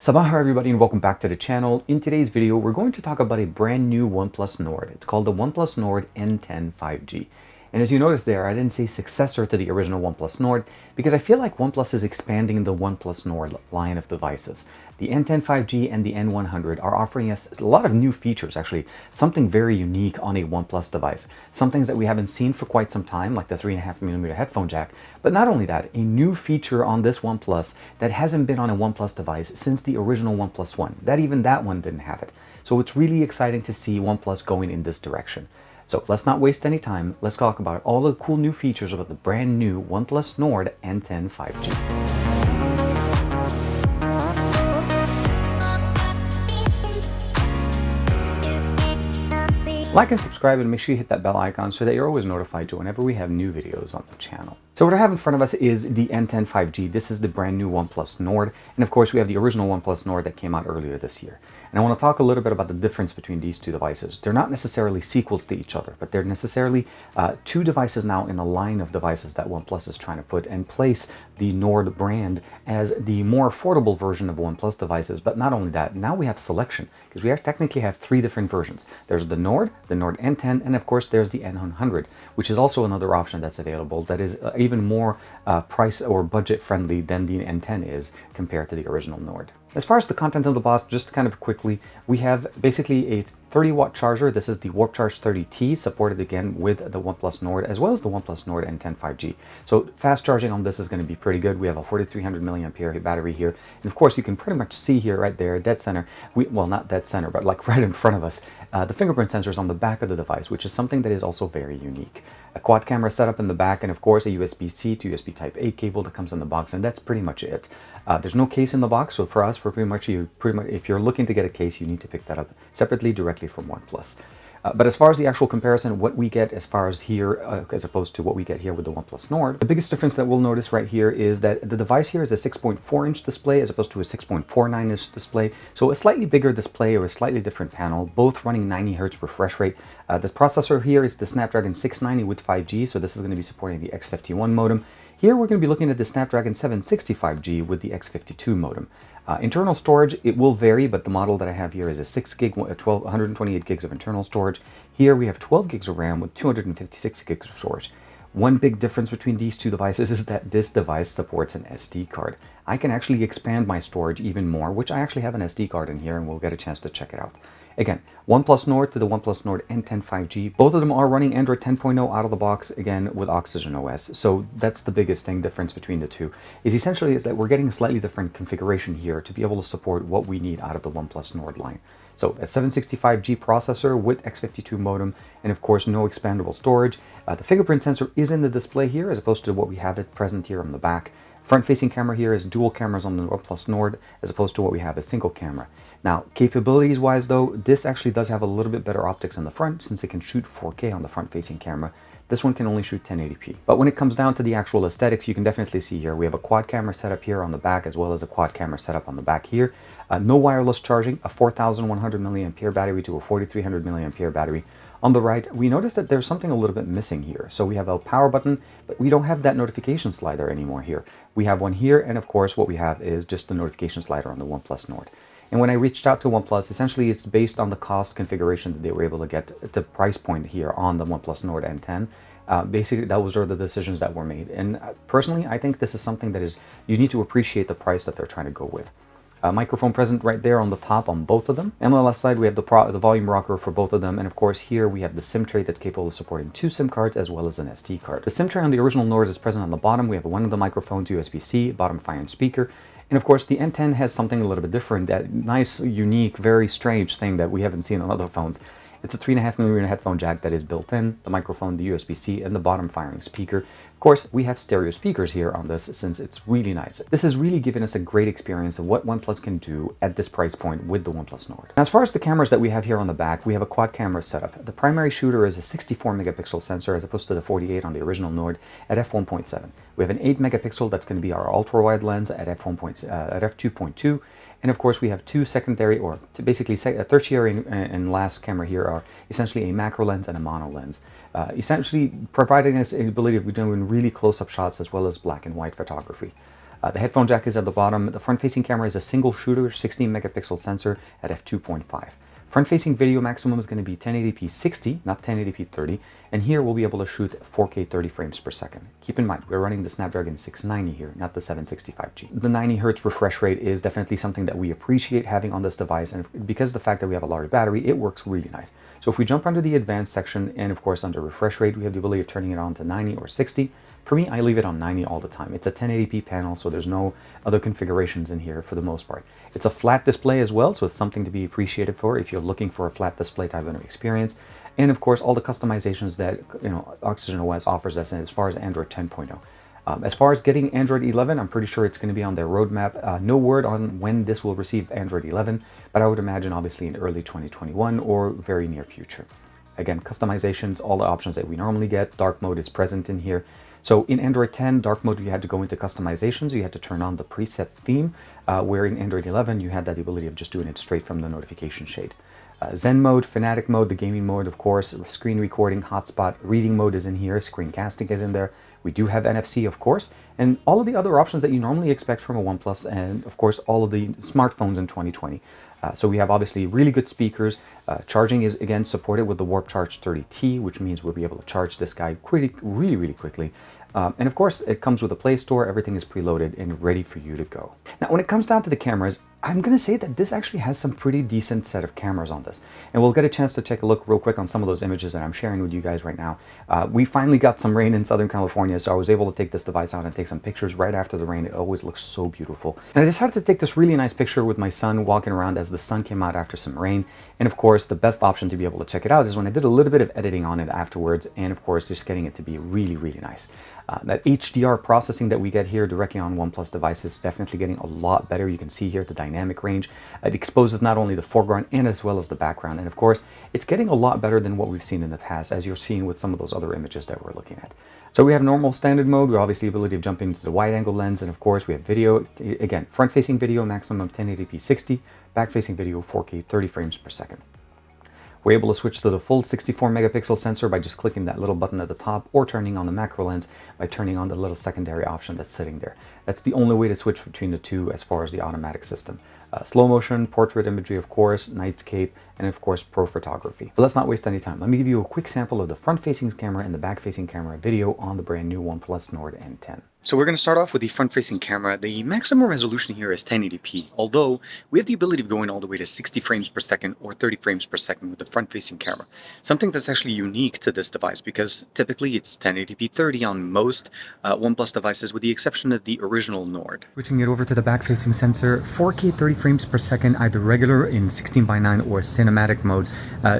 Sabah everybody and welcome back to the channel. In today's video, we're going to talk about a brand new OnePlus Nord. It's called the OnePlus Nord N10 5G. And as you notice there, I didn't say successor to the original OnePlus Nord because I feel like OnePlus is expanding the OnePlus Nord line of devices. The N10 5G and the N100 are offering us a lot of new features, actually, something very unique on a OnePlus device. Some things that we haven't seen for quite some time, like the 3.5mm headphone jack. But not only that, a new feature on this OnePlus that hasn't been on a OnePlus device since the original OnePlus One. Even that one didn't have it. So it's really exciting to see OnePlus going in this direction. So let's not waste any time. Let's talk about all the cool new features about the brand new OnePlus Nord N10 5G. Like and subscribe and make sure you hit that bell icon so that you're always notified whenever we have new videos on the channel. So what I have in front of us is the N10 5G. This is the brand new OnePlus Nord. And of course we have the original OnePlus Nord that came out earlier this year. And I want to talk a little bit about the difference between these two devices. They're not necessarily sequels to each other, but they're necessarily two devices now in a line of devices that OnePlus is trying to put and place the Nord brand as the more affordable version of OnePlus devices. But not only that, now we have selection because we technically have three different versions. There's the Nord N10, and of course there's the N100, which is also another option that's available that is even more price or budget friendly than the N10 is compared to the original Nord. As far as the content of the box, just kind of quickly, we have basically a 30-watt charger. This is the Warp Charge 30T, supported again with the OnePlus Nord as well as the OnePlus Nord N10 5G. So fast charging on this is going to be pretty good. We have a 4300 milliampere battery here. And of course, you can pretty much see here right there, dead center, well, not dead center, but like right in front of us, the fingerprint sensors on the back of the device, which is something that is also very unique. A quad camera setup in the back, and of course a USB-C to USB Type-A cable that comes in the box, and that's pretty much it. There's no case in the box, so for us, pretty much, if you're looking to get a case, you need to pick that up separately directly from OnePlus. But as far as the actual comparison, what we get as far as here, as opposed to what we get here with the OnePlus Nord, the biggest difference that we'll notice right here is that the device here is a 6.4-inch display as opposed to a 6.49-inch display. So a slightly bigger display or a slightly different panel, both running 90 Hz refresh rate. The processor here is the Snapdragon 690 with 5G, so this is going to be supporting the X51 modem. Here we're going to be looking at the Snapdragon 765G with the X52 modem. Internal storage, it will vary, but the model that I have here is a 6 gig, 128 gigs of internal storage. Here we have 12 gigs of RAM with 256 gigs of storage. One big difference between these two devices is that this device supports an SD card. I can actually expand my storage even more, which I actually have an SD card in here, and we'll get a chance to check it out. Again, OnePlus Nord to the OnePlus Nord N10 5G. Both of them are running Android 10.0 out of the box, again, with Oxygen OS. So that's the biggest difference between the two, is essentially is that we're getting a slightly different configuration here to be able to support what we need out of the OnePlus Nord line. So a 765G processor with X52 modem, and of course no expandable storage. The fingerprint sensor is in the display here as opposed to what we have it present here on the back. Front-facing camera here is dual cameras on the OnePlus Nord as opposed to what we have a single camera. Now, capabilities-wise though, this actually does have a little bit better optics in the front since it can shoot 4K on the front-facing camera. This one can only shoot 1080p. But when it comes down to the actual aesthetics, you can definitely see here, we have a quad camera setup here on the back as well as a quad camera setup on the back here. No wireless charging, a 4100 milliampere battery to a 4300 milliampere battery. On the right, we notice that there's something a little bit missing here. So we have a power button, but we don't have that notification slider anymore here. We have one here, and of course what we have is just the notification slider on the OnePlus Nord. And when I reached out to OnePlus, essentially it's based on the cost configuration that they were able to get at the price point here on the OnePlus Nord N10. Basically, those are the decisions that were made. And personally, I think this is something that is, you need to appreciate the price that they're trying to go with. Microphone present right there on the top on both of them. And on the left side, we have the volume rocker for both of them. And of course, here we have the SIM tray that's capable of supporting 2 SIM cards as well as an SD card. The SIM tray on the original Nord is present on the bottom. We have one of the microphones, USB-C, bottom fire and speaker. And of course, the N10 has something a little bit different, that nice, unique, very strange thing that we haven't seen on other phones. It's a 3.5mm headphone jack that is built in, the microphone, the USB-C, and the bottom firing speaker. Of course, we have stereo speakers here on this since it's really nice. This has really given us a great experience of what OnePlus can do at this price point with the OnePlus Nord. Now, as far as the cameras that we have here on the back, we have a quad camera setup. The primary shooter is a 64 megapixel sensor as opposed to the 48 on the original Nord at f1.7. We have an 8 megapixel that's going to be our ultra-wide lens at f2.2. And of course, we have two secondary, or basically a tertiary and last camera here are essentially a macro lens and a mono lens, essentially providing us the ability of doing really close-up shots as well as black and white photography. The headphone jack is at the bottom. The front-facing camera is a single shooter 16 megapixel sensor at f2.5. Front-facing video maximum is going to be 1080p 60, not 1080p 30, and here we'll be able to shoot 4K 30 frames per second. Keep in mind, we're running the Snapdragon 690 here, not the 765G. The 90 Hz refresh rate is definitely something that we appreciate having on this device, and because of the fact that we have a large battery, it works really nice. So if we jump under the advanced section, and of course under refresh rate, we have the ability of turning it on to 90 or 60. For me, I leave it on 90 all the time. It's a 1080p panel, so there's no other configurations in here for the most part. It's a flat display as well, so it's something to be appreciated for if you're looking for a flat display type of experience. And of course, all the customizations that Oxygen OS offers us as far as Android 10.0. As far as getting Android 11, I'm pretty sure it's going to be on their roadmap. No word on when this will receive Android 11, but I would imagine obviously in early 2021 or very near future. Again, customizations, all the options that we normally get. Dark mode is present in here. So in Android 10, dark mode, you had to go into customizations. You had to turn on the preset theme, where in Android 11, you had that ability of just doing it straight from the notification shade. Zen mode, Fanatic mode, the gaming mode, of course, screen recording, hotspot, reading mode is in here, screencasting is in there. We do have NFC, of course, and all of the other options that you normally expect from a OnePlus, and of course, all of the smartphones in 2020. So we have obviously really good speakers. Charging is again supported with the Warp Charge 30T, which means we'll be able to charge this guy really quickly. And of course, it comes with a Play Store. Everything is preloaded and ready for you to go. Now, when it comes down to the cameras, I'm going to say that this actually has some pretty decent set of cameras on this. And we'll get a chance to take a look real quick on some of those images that I'm sharing with you guys right now. We finally got some rain in Southern California, so I was able to take this device out and take some pictures right after the rain. It always looks so beautiful. And I decided to take this really nice picture with my son walking around as the sun came out after some rain. And of course, the best option to be able to check it out is when I did a little bit of editing on it afterwards, and of course, just getting it to be really nice. That HDR processing that we get here directly on OnePlus devices is definitely getting a lot better. You can see here the dynamic range. It exposes not only the foreground and as well as the background. And of course, it's getting a lot better than what we've seen in the past, as you're seeing with some of those other images that we're looking at. So we have normal standard mode. We obviously ability of jumping into the wide angle lens. And of course, we have video. Again, front facing video, maximum 1080p 60, back facing video 4K 30 frames per second. We're able to switch to the full 64 megapixel sensor by just clicking that little button at the top, or turning on the macro lens by turning on the little secondary option that's sitting there. That's the only way to switch between the two as far as the automatic system. Slow motion, portrait imagery, of course, nightscape, and of course pro photography. But let's not waste any time. Let me give you a quick sample of the front-facing camera and the back-facing camera video on the brand new OnePlus Nord N10. So we're going to start off with the front-facing camera. The maximum resolution here is 1080p, although we have the ability of going all the way to 60 frames per second or 30 frames per second with the front-facing camera. Something that's actually unique to this device, because typically it's 1080p 30 on most OnePlus devices, with the exception of the original Nord. Switching it over to the back-facing sensor, 4K 30 frames per second, either regular in 16:9 or cinematic mode,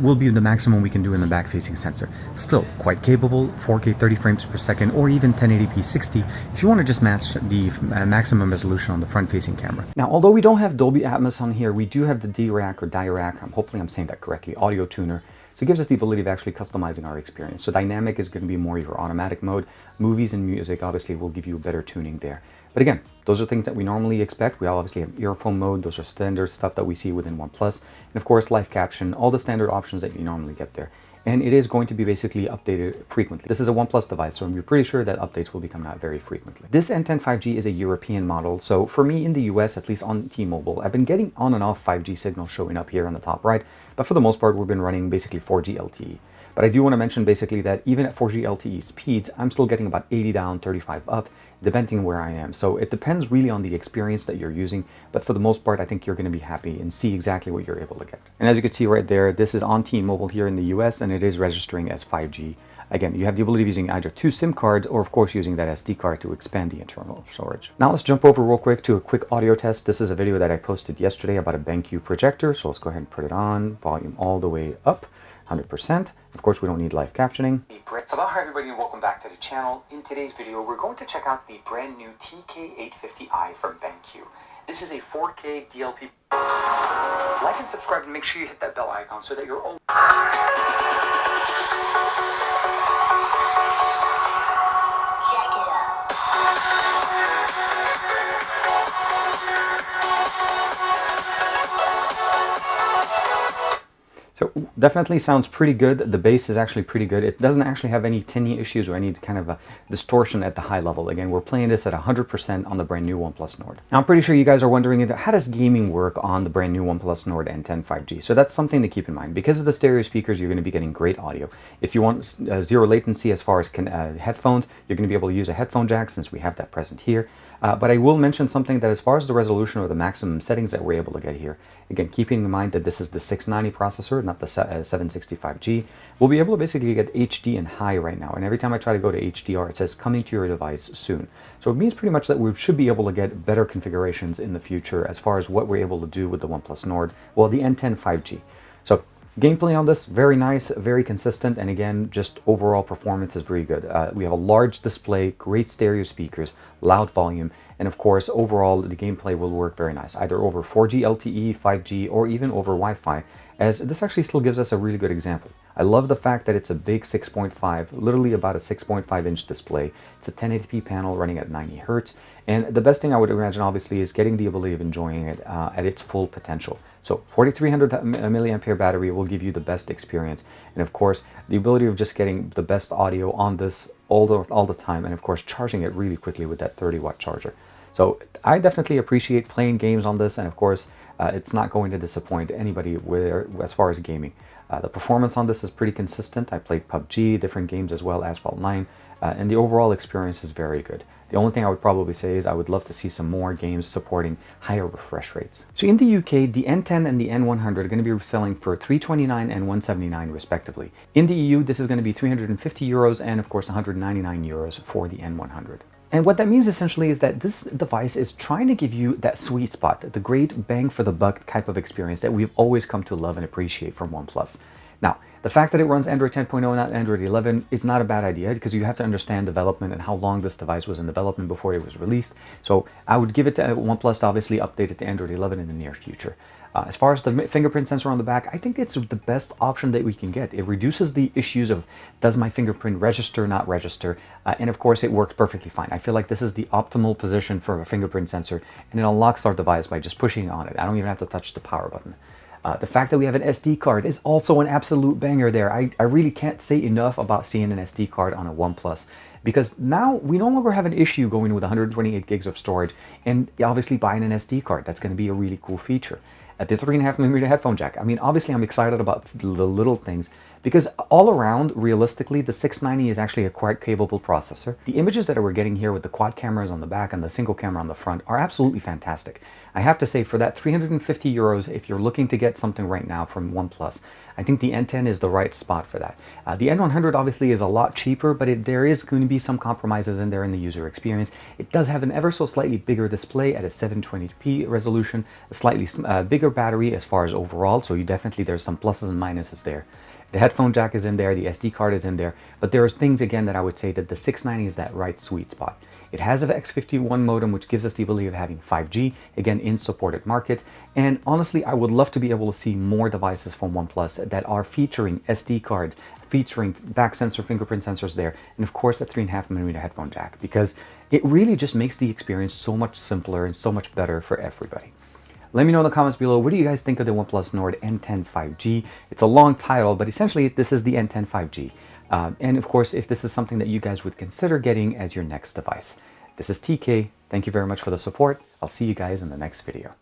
will be the maximum we can do in the back-facing sensor. Still quite capable, 4K 30 frames per second or even 1080p 60 if you want to just match the maximum resolution on the front-facing camera. Now, although we don't have Dolby Atmos on here, we do have the D-Rack or Dirac, hopefully I'm saying that correctly, audio tuner. So it gives us the ability of actually customizing our experience. So dynamic is going to be more your automatic mode. Movies and music obviously will give you better tuning there. But again, those are things that we normally expect. We obviously have earphone mode. Those are standard stuff that we see within OnePlus. And of course, live caption, all the standard options that you normally get there. And it is going to be basically updated frequently. This is a OnePlus device, so I'm pretty sure that updates will be coming out very frequently. This N10 5G is a European model, so for me in the US, at least on T-Mobile, I've been getting on and off 5G signals showing up here on the top right, but for the most part, we've been running basically 4G LTE. But I do want to mention basically that even at 4G LTE speeds, I'm still getting about 80 down, 35 up, depending where I am. So it depends really on the experience that you're using, but for the most part, I think you're going to be happy and see exactly what you're able to get. And as you can see right there, this is on T-Mobile here in the US, and it is registering as 5G. Again, you have the ability of using either 2 SIM cards or of course using that SD card to expand the internal storage. Now let's jump over real quick to a quick audio test. This is a video that I posted yesterday about a BenQ projector. So let's go ahead and put it on, volume all the way up, 100%. Of course, we don't need live captioning. So hi everybody and welcome back to the channel. In today's video, we're going to check out the brand new TK850i from BenQ. This is a 4K DLP. Like and subscribe and make sure you hit that bell icon so that you're always... Check it out. So definitely sounds pretty good. The bass is actually pretty good. It doesn't actually have any tinny issues or any kind of a distortion at the high level. Again, we're playing this at 100% on the brand new OnePlus Nord. Now, I'm pretty sure you guys are wondering, how does gaming work on the brand new OnePlus Nord N10 5G? So that's something to keep in mind. Because of the stereo speakers, you're going to be getting great audio. If you want zero latency as far as headphones, you're going to be able to use a headphone jack since we have that present here. But I will mention something that as far as the resolution or the maximum settings that we're able to get here, again, keeping in mind that this is the 690 processor, not the 765G, we'll be able to basically get HD and high right now. And every time I try to go to HDR, it says coming to your device soon. So it means pretty much that we should be able to get better configurations in the future as far as what we're able to do with the OnePlus Nord, well, the N10 5G. So gameplay on this, very nice, very consistent, and again, just overall performance is very good. We have a large display, great stereo speakers, loud volume, and of course, overall, the gameplay will work very nice, either over 4G LTE, 5G, or even over Wi-Fi, as this actually still gives us a really good example. I love the fact that it's a big 6.5, literally about a 6.5-inch display. It's a 1080p panel running at 90 Hertz, and the best thing I would imagine, obviously, is getting the ability of enjoying it at its full potential. So 4300 milliampere battery will give you the best experience, and of course the ability of just getting the best audio on this all the time, and of course charging it really quickly with that 30-watt charger. So I definitely appreciate playing games on this, and of course it's not going to disappoint anybody as far as gaming. The performance on this is pretty consistent. I played Pubg, different games as well, Asphalt 9, and the overall experience is very good. The only thing I would probably say is I would love to see some more games supporting higher refresh rates. So in the UK, the N10 and the N100 are going to be selling for $329 and $179 respectively. In the EU, this is going to be 350 euros and of course 199 euros for the N100. And what that means essentially is that this device is trying to give you that sweet spot, the great bang for the buck type of experience that we've always come to love and appreciate from OnePlus. Now, the fact that it runs Android 10.0, not Android 11, is not a bad idea because you have to understand development and how long this device was in development before it was released. So I would give it to OnePlus to obviously update it to Android 11 in the near future. As far as the fingerprint sensor on the back, I think it's the best option that we can get. It reduces the issues of does my fingerprint register, not register, and of course it works perfectly fine. I feel like this is the optimal position for a fingerprint sensor, and it unlocks our device by just pushing on it. I don't even have to touch the power button. The fact that we have an SD card is also an absolute banger there. I really can't say enough about seeing an SD card on a OnePlus, because now we no longer have an issue going with 128 gigs of storage and obviously buying an SD card. That's going to be a really cool feature. At the 3.5mm headphone jack, I mean, obviously I'm excited about the little things because all around, realistically, the 690 is actually a quite capable processor. The images that we're getting here with the quad cameras on the back and the single camera on the front are absolutely fantastic. I have to say, for that 350 euros, if you're looking to get something right now from OnePlus, I think the N10 is the right spot for that. The N100 obviously is a lot cheaper, but there is going to be some compromises in there in the user experience. It does have an ever so slightly bigger display at a 720p resolution, a slightly bigger battery as far as overall, so there's some pluses and minuses there. The headphone jack is in there, the SD card is in there, but there are things again that I would say that the 690 is that right sweet spot. It has an X51 modem, which gives us the ability of having 5G, again, in supported markets. And honestly, I would love to be able to see more devices from OnePlus that are featuring SD cards, featuring back sensor, fingerprint sensors there, and of course, a 3.5mm headphone jack, because it really just makes the experience so much simpler and so much better for everybody. Let me know in the comments below, what do you guys think of the OnePlus Nord N10 5G? It's a long title, but essentially this is the N10 5G. And of course, if this is something that you guys would consider getting as your next device. This is TK. Thank you very much for the support. I'll see you guys in the next video.